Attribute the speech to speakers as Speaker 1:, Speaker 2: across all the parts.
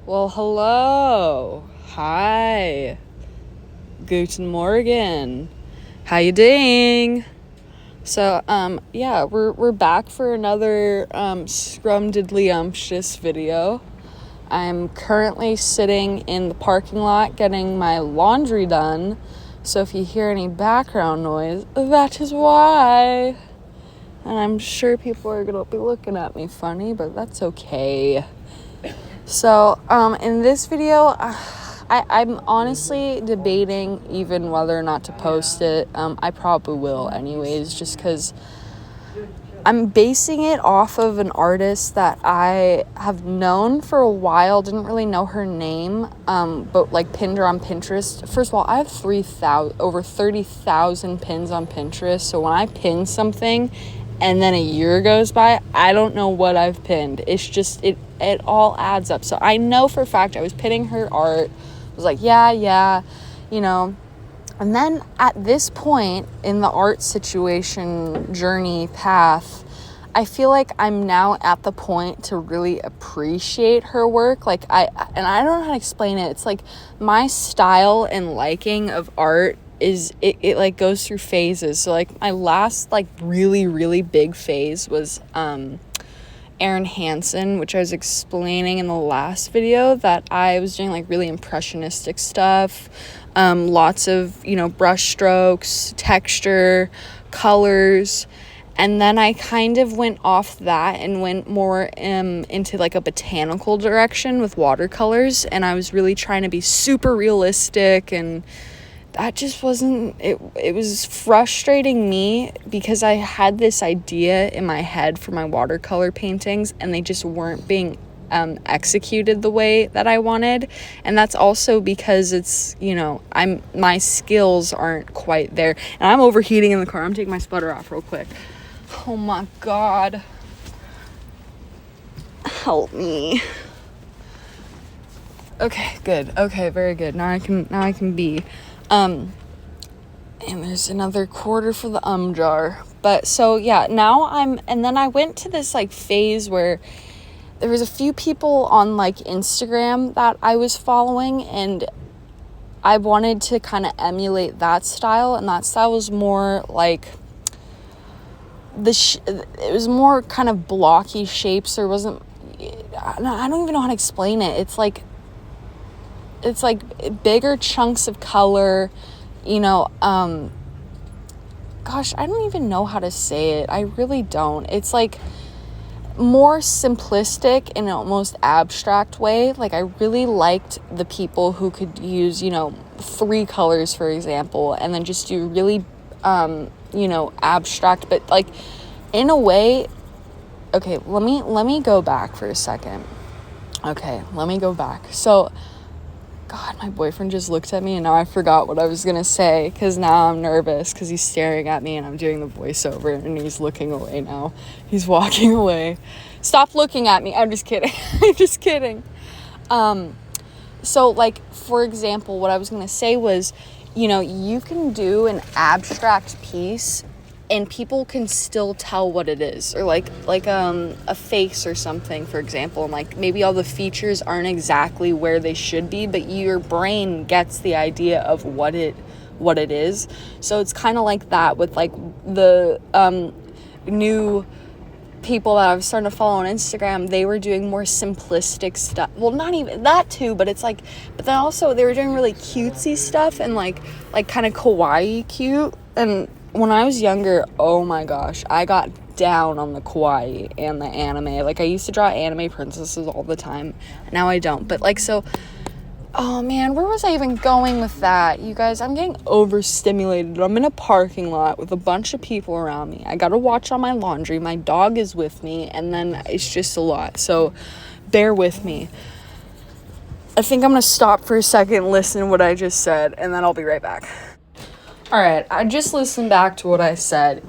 Speaker 1: Well, hello. Hi. Guten Morgen. How you doing? So, we're back for another scrumdiddlyumptious video. I'm currently sitting in the parking lot getting my laundry done. So if you hear any background noise, that is why. And I'm sure people are going to be looking at me funny, but that's okay. So, in this video, I'm honestly debating even whether or not to post it. I probably will anyways, just because I'm basing it off of an artist that I have known for a while, didn't really know her name, but like pinned her on Pinterest. First of all, I have over 30,000 pins on Pinterest, so when I pin something and then a year goes by, I don't know what I've pinned. It's just, it all adds up. So I know for a fact I was pinning her art. I was like, yeah, you know. And then at this point in the art situation, journey, path, I feel like I'm now at the point to really appreciate her work. Like I don't know how to explain it. It's like my style and liking of art is it like goes through phases. So like my last like really big phase was Erin Hansen, which I was explaining in the last video, that I was doing like really impressionistic stuff, lots of, brush strokes, texture, colors, and then I kind of went off that and went more into like a botanical direction with watercolors, and I was really trying to be super realistic, and that just wasn't, it was frustrating me because I had this idea in my head for my watercolor paintings and they just weren't being executed the way that I wanted. And that's also because it's, my skills aren't quite there. And I'm overheating in the car. I'm taking my sweater off real quick. Oh my God. Help me. Okay, good. Okay, very good. Now I can be. And there's another quarter for the jar. But so yeah, and then I went to this like phase where there was a few people on like Instagram that I was following, and I wanted to kind of emulate that style, and that style was more like it was more kind of blocky shapes. There wasn't, I don't even know how to explain it. It's like bigger chunks of color, gosh, I don't even know how to say it. I really don't. It's like more simplistic in an almost abstract way. Like I really liked the people who could use, 3 colors, for example, and then just do really, abstract, but like in a way. Okay, let me go back for a second. Okay, let me go back. So, God, my boyfriend just looked at me and now I forgot what I was going to say because now I'm nervous because he's staring at me and I'm doing the voiceover and he's looking away now. He's walking away. Stop looking at me. I'm just kidding. I'm just kidding. So, like, for example, what I was going to say was, you can do an abstract piece and people can still tell what it is, or like a face or something, for example, and like maybe all the features aren't exactly where they should be, but your brain gets the idea of what it is. So it's kind of like that with like the new people that I was starting to follow on Instagram. They were doing more simplistic stuff. Well, not even that too, but it's like, but then also they were doing really cutesy stuff and like kind of kawaii cute. And when I was younger, oh my gosh, I got down on the kawaii and the anime. Like I used to draw anime princesses all the time. Now I don't. But like, so, oh man, where was I even going with that? You guys, I'm getting overstimulated. I'm in a parking lot with a bunch of people around me. I gotta watch on my laundry. My dog is with me, and then it's just a lot. So bear with me. I think I'm gonna stop for a second, listen to what I just said, and then I'll be right back. All right, I just listened back to what I said.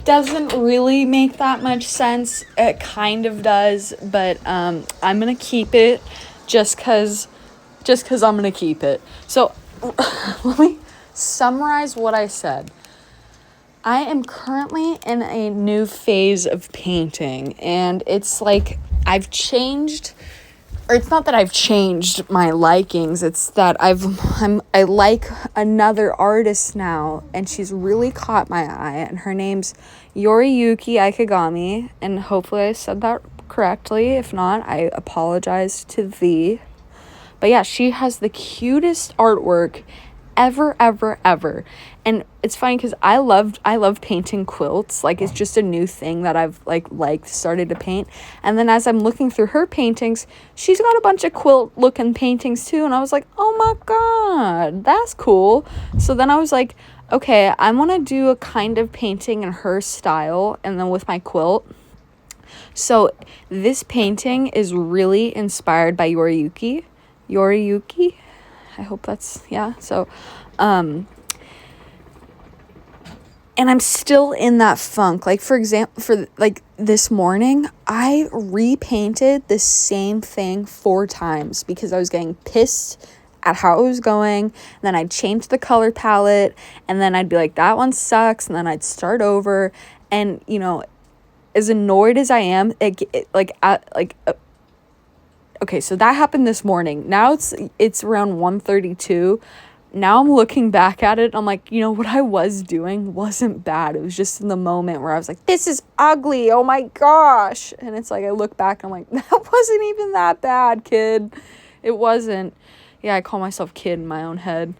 Speaker 1: Doesn't really make that much sense. It kind of does, but I'm going to keep it just cuz I'm going to keep it. So, let me summarize what I said. I am currently in a new phase of painting, and it's like I've changed or it's not that I've changed my likings, it's that I like another artist now, and she's really caught my eye, and her name's Yoriyuki Ikegami, and hopefully I said that correctly. If not, I apologize to thee. But yeah, she has the cutest artwork ever. And it's funny because I love painting quilts. Like, it's just a new thing that I've started to paint. And then as I'm looking through her paintings, she's got a bunch of quilt looking paintings too, and I was like, oh my god, that's cool. So then I was like, okay, I want to do a kind of painting in her style and then with my quilt. So this painting is really inspired by Yoriyuki. I hope that's, yeah. So, and I'm still in that funk. Like, for example, this morning, I repainted the same thing 4 times because I was getting pissed at how it was going. And then I'd change the color palette, and then I'd be like, that one sucks. And then I'd start over. And, you know, as annoyed as I am, okay, so that happened this morning. Now it's around 1:32. Now I'm looking back at it. I'm like, you know, what I was doing wasn't bad. It was just in the moment where I was like, this is ugly. Oh my gosh. And it's like, I look back and I'm like, that wasn't even that bad, kid. It wasn't. Yeah, I call myself kid in my own head.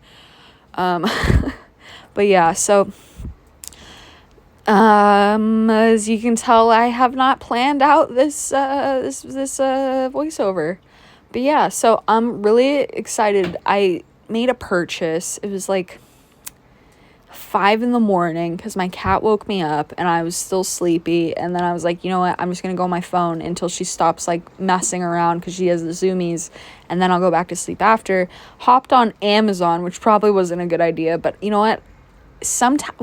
Speaker 1: But yeah, so as you can tell, I have not planned out this voiceover. But yeah, so I'm really excited. I made a purchase. It was like 5 a.m. because my cat woke me up and I was still sleepy. And then I was like, you know what? I'm just going to go on my phone until she stops like messing around because she has the zoomies. And then I'll go back to sleep after. Hopped on Amazon, which probably wasn't a good idea. But you know what? Sometimes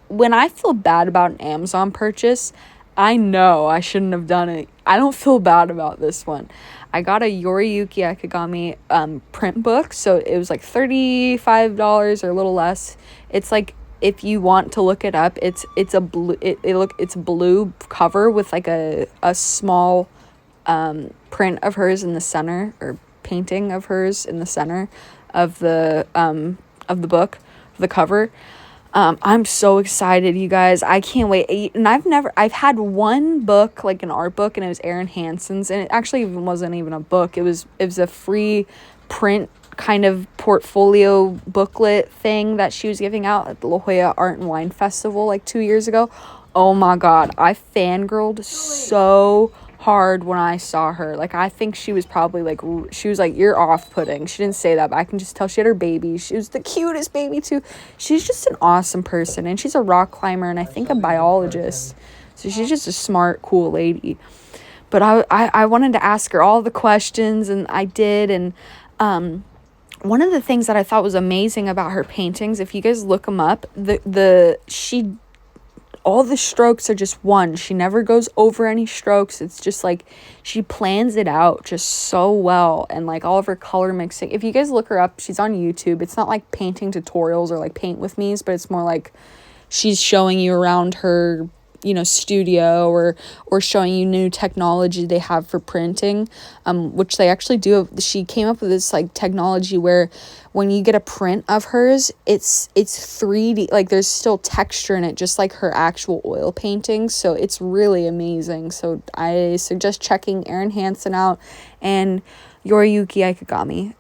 Speaker 1: when I feel bad about an Amazon purchase, I know I shouldn't have done it. I don't feel bad about this one. I got a Yoriyuki Ikegami print book, so it was like $35 or a little less. It's like, if you want to look it up, it's a blue it's blue cover with like a small print of hers in the center, or painting of hers in the center of the book, the cover. I'm so excited, you guys. I can't wait. And I've had one book, like an art book, and it was Erin Hansen's, and it actually wasn't even a book. It was a free print kind of portfolio booklet thing that she was giving out at the La Jolla Art and Wine Festival like 2 years ago. Oh my god, I fangirled so hard when I saw her. Like, I think she was probably like, you're off-putting. She didn't say that, but I can just tell she had her baby. She was the cutest baby too. She's just an awesome person, and she's a rock climber and I think a biologist. So she's just a smart, cool lady. But I wanted to ask her all the questions, and I did. And one of the things that I thought was amazing about her paintings, if you guys look them up, all the strokes are just one. She never goes over any strokes. It's just like she plans it out just so well. And like all of her color mixing. If you guys look her up, she's on YouTube. It's not like painting tutorials or like paint with me's, but it's more like she's showing you around her, you know, studio, or showing you new technology they have for printing, which they actually do. She came up with this like technology where when you get a print of hers, it's 3D, like there's still texture in it, just like her actual oil paintings. So it's really amazing. So I suggest checking Erin Hansen out and Yoriyuki Ikegami.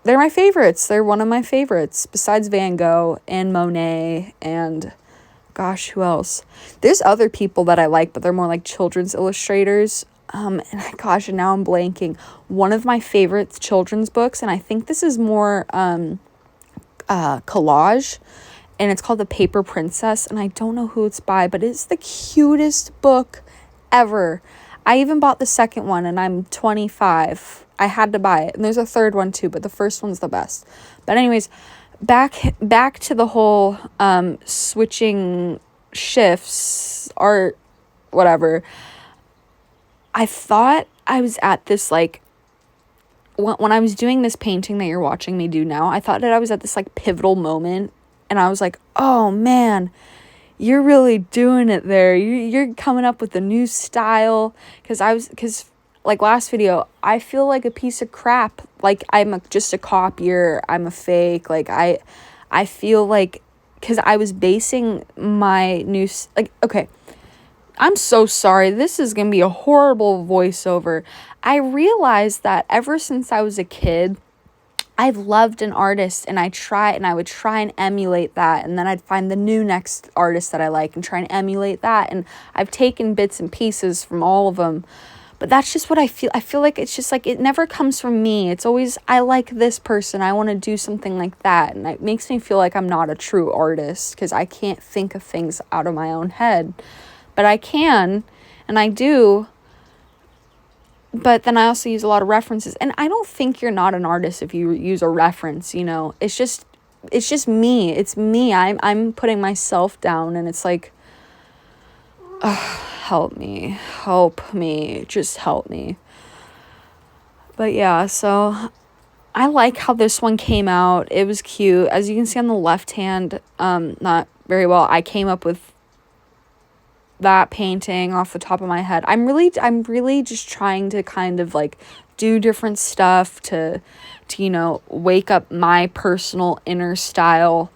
Speaker 1: They're my favorites. They're one of my favorites besides Van Gogh and Monet and gosh, who else? There's other people that I like, but they're more like children's illustrators. And now I'm blanking. One of my favorite children's books, and I think this is more collage, and it's called The Paper Princess, and I don't know who it's by, but it's the cutest book ever. I even bought the second one, and I'm 25. I had to buy it, and there's a third one too, but the first one's the best. But anyways, back to the whole switching shifts, art, whatever. I thought I was at this like, when I was doing this painting that you're watching me do now, I thought that I was at this like pivotal moment, and I was like, oh man, you're really doing it there. You're coming up with a new style, because like last video, I feel like a piece of crap. Like I'm just a copier. I'm a fake. Like I feel like, because I was basing my new, like, okay, I'm so sorry. This is going to be a horrible voiceover. I realized that ever since I was a kid, I've loved an artist, and I would try and emulate that, and then I'd find the new next artist that I like and try and emulate that, and I've taken bits and pieces from all of them, but that's just what I feel. I feel like it's just like, it never comes from me. It's always, I like this person, I want to do something like that, and it makes me feel like I'm not a true artist, because I can't think of things out of my own head, but I can, and I do. But then I also use a lot of references. And I don't think you're not an artist if you use a reference, you know. It's just me. It's me. I'm putting myself down, and it's like, help me. Just help me. But yeah, so I like how this one came out. It was cute. As you can see on the left hand, not very well. I came up with that painting off the top of my head. I'm really just trying to kind of like do different stuff to you know, wake up my personal inner style.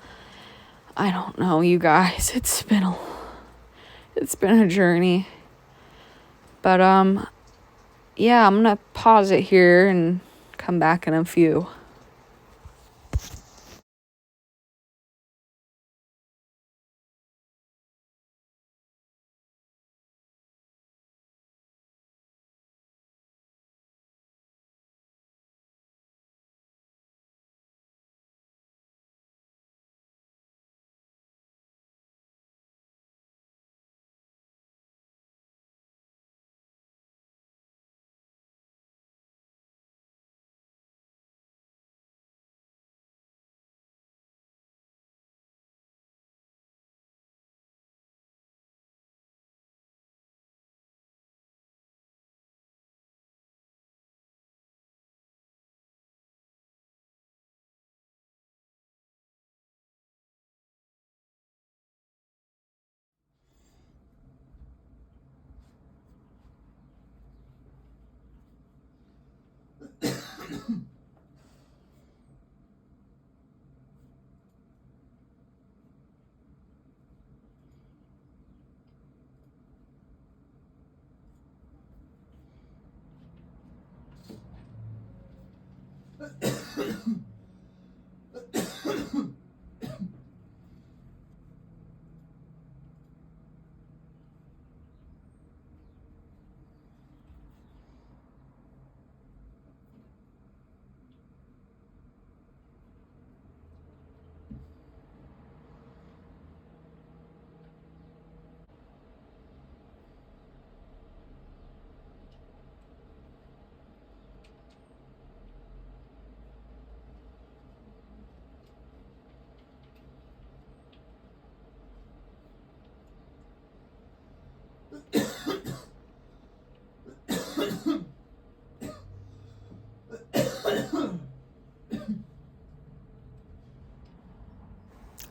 Speaker 1: I don't know, you guys. It's been a journey. But yeah, I'm gonna pause it here and come back in a few.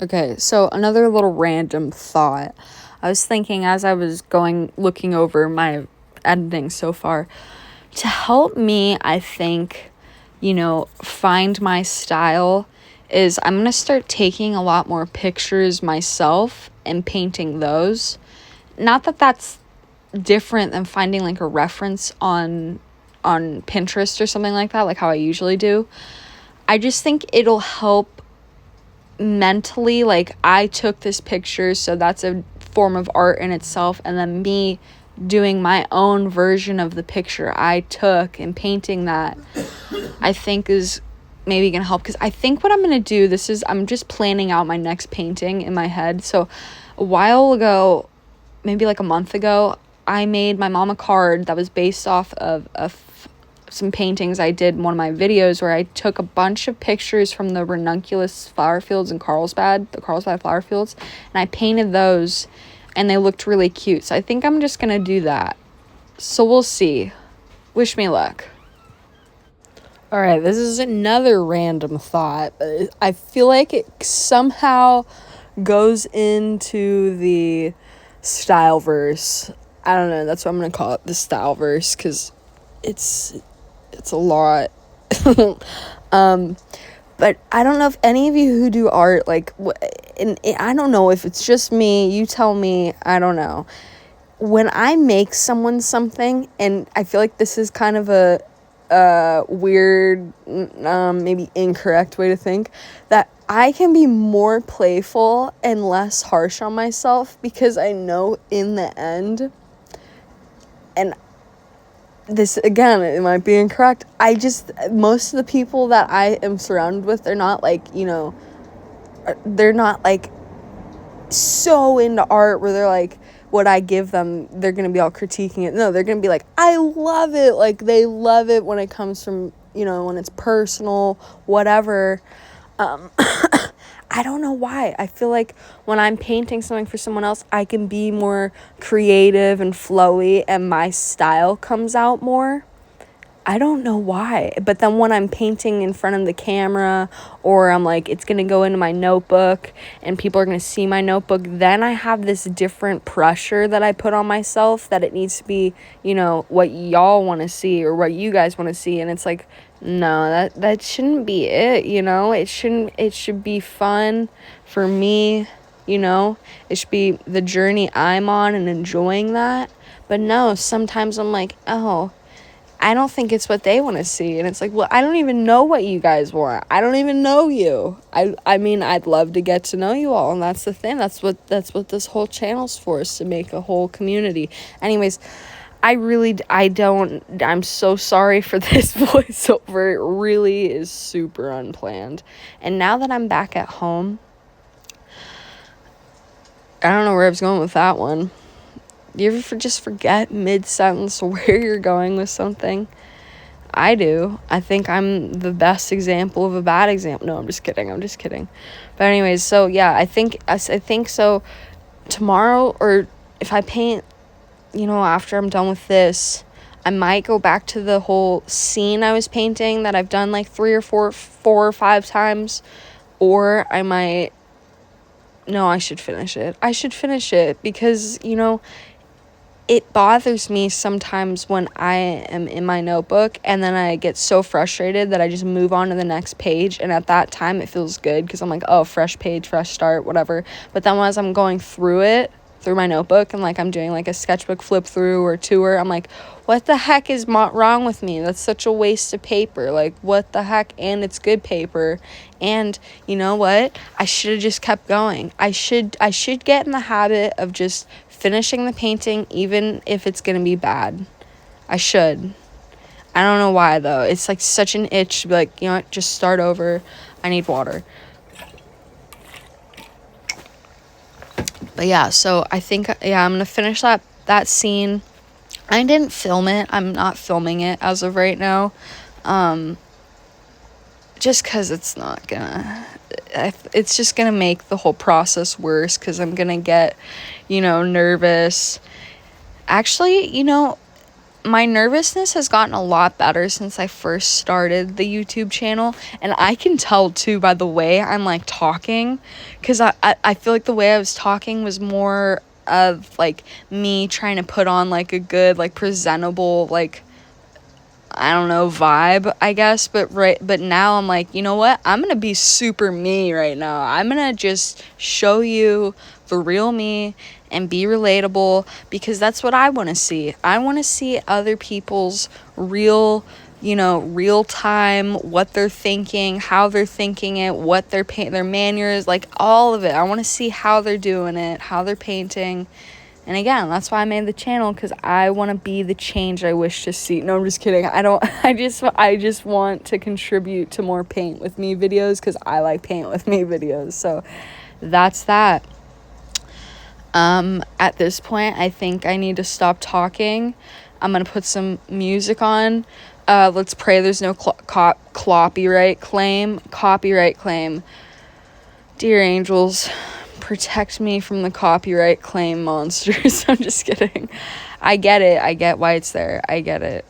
Speaker 1: Okay, so another little random thought. I was thinking as I was looking over my editing so far, to help me, I think, you know, find my style is I'm going to start taking a lot more pictures myself and painting those. Not that that's different than finding like a reference on Pinterest or something like that, like how I usually do. I just think it'll help mentally, like I took this picture, so that's a form of art in itself, and then me doing my own version of the picture I took and painting that, I think is maybe gonna help. Because I think what I'm gonna do, I'm just planning out my next painting in my head. So a while ago, maybe like a month ago, I made my mom a card that was based off of some paintings I did in one of my videos, where I took a bunch of pictures from the ranunculus flower fields in Carlsbad, the Carlsbad flower fields, and I painted those, and they looked really cute. So I think I'm just gonna do that. So we'll see. Wish me luck. All right, this is another random thought, but I feel like it somehow goes into the style verse. I don't know, that's what I'm gonna call it, the style verse, because it's a lot. But I don't know if any of you who do art, like, and I don't know if it's just me, you tell me, I don't know. When I make someone something, and I feel like this is kind of a weird, maybe incorrect way to think, that I can be more playful and less harsh on myself, because I know in the end, and this, again, it might be incorrect, most of the people that I am surrounded with, they're not like, they're not like so into art where they're like, what I give them, they're gonna be all critiquing it. No, they're gonna be like, I love it. Like, they love it when it comes from, when it's personal, whatever. I don't know why. I feel like when I'm painting something for someone else, I can be more creative and flowy, and my style comes out more. I don't know why. But then when I'm painting in front of the camera, or I'm like, it's going to go into my notebook and people are going to see my notebook, then I have this different pressure that I put on myself that it needs to be, what y'all want to see or what you guys want to see. And it's like, no, that shouldn't be it, it should be fun for me, it should be the journey I'm on and enjoying that. But no, sometimes I'm like, oh, I don't think it's what they want to see. And it's like, well, I don't even know what you guys want. I don't even know you. I mean, I'd love to get to know you all. And that's the thing. That's what this whole channel's for, is to make a whole community. Anyways, I'm so sorry for this voiceover. It really is super unplanned. And now that I'm back at home, I don't know where I was going with that one. Do you ever just forget mid-sentence where you're going with something? I do. I think I'm the best example of a bad example. No, I'm just kidding. But anyways, so yeah, I think so. Tomorrow, or if I paint, after I'm done with this, I might go back to the whole scene I was painting that I've done like 4 or 5 times. Or I might... No, I should finish it because, it bothers me sometimes when I am in my notebook and then I get so frustrated that I just move on to the next page. And at that time, it feels good because I'm like, oh, fresh page, fresh start, whatever. But then as I'm going through my notebook, and like I'm doing like a sketchbook flip through or tour, I'm like, what the heck is wrong with me? That's such a waste of paper. Like, what the heck? And it's good paper. And you know what? I should have just kept going. I should get in the habit of just finishing the painting, even if it's gonna be bad. I should. I don't know why though. It's like such an itch to be like, what, just start over. I need water. But yeah, so I think, I'm gonna finish that scene. I didn't film it. I'm not filming it as of right now. Just because it's just gonna make the whole process worse, because I'm gonna get, nervous. Actually, my nervousness has gotten a lot better since I first started the YouTube channel. And I can tell, too, by the way I'm, like, talking. Because I feel like the way I was talking was more of, like, me trying to put on, like, a good, like, presentable, like, I don't know, vibe, I guess. But now I'm like, you know what? I'm going to be super me right now. I'm going to just show you the real me and be relatable, because that's what I want to see. I want to see other people's real time, what they're thinking, how they're thinking it, what their manners, like all of it. I want to see how they're doing it, how they're painting. And again, that's why I made the channel, because I want to be the change I wish to see. No, I'm just kidding. I just want to contribute to more paint with me videos, because I like paint with me videos. So that's that. At this point, I think I need to stop talking. I'm going to put some music on. Let's pray there's no copyright claim. Dear angels, protect me from the copyright claim monsters. I'm just kidding. I get it. I get why it's there. I get it.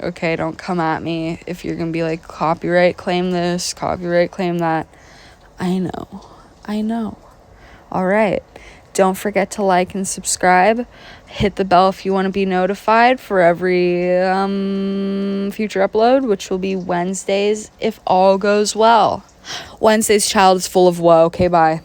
Speaker 1: Okay, don't come at me if you're going to be like, copyright claim this, copyright claim that. I know. All right. Don't forget to like and subscribe. Hit the bell if you want to be notified for every future upload, which will be Wednesdays if all goes well. Wednesday's child is full of woe. Okay, bye.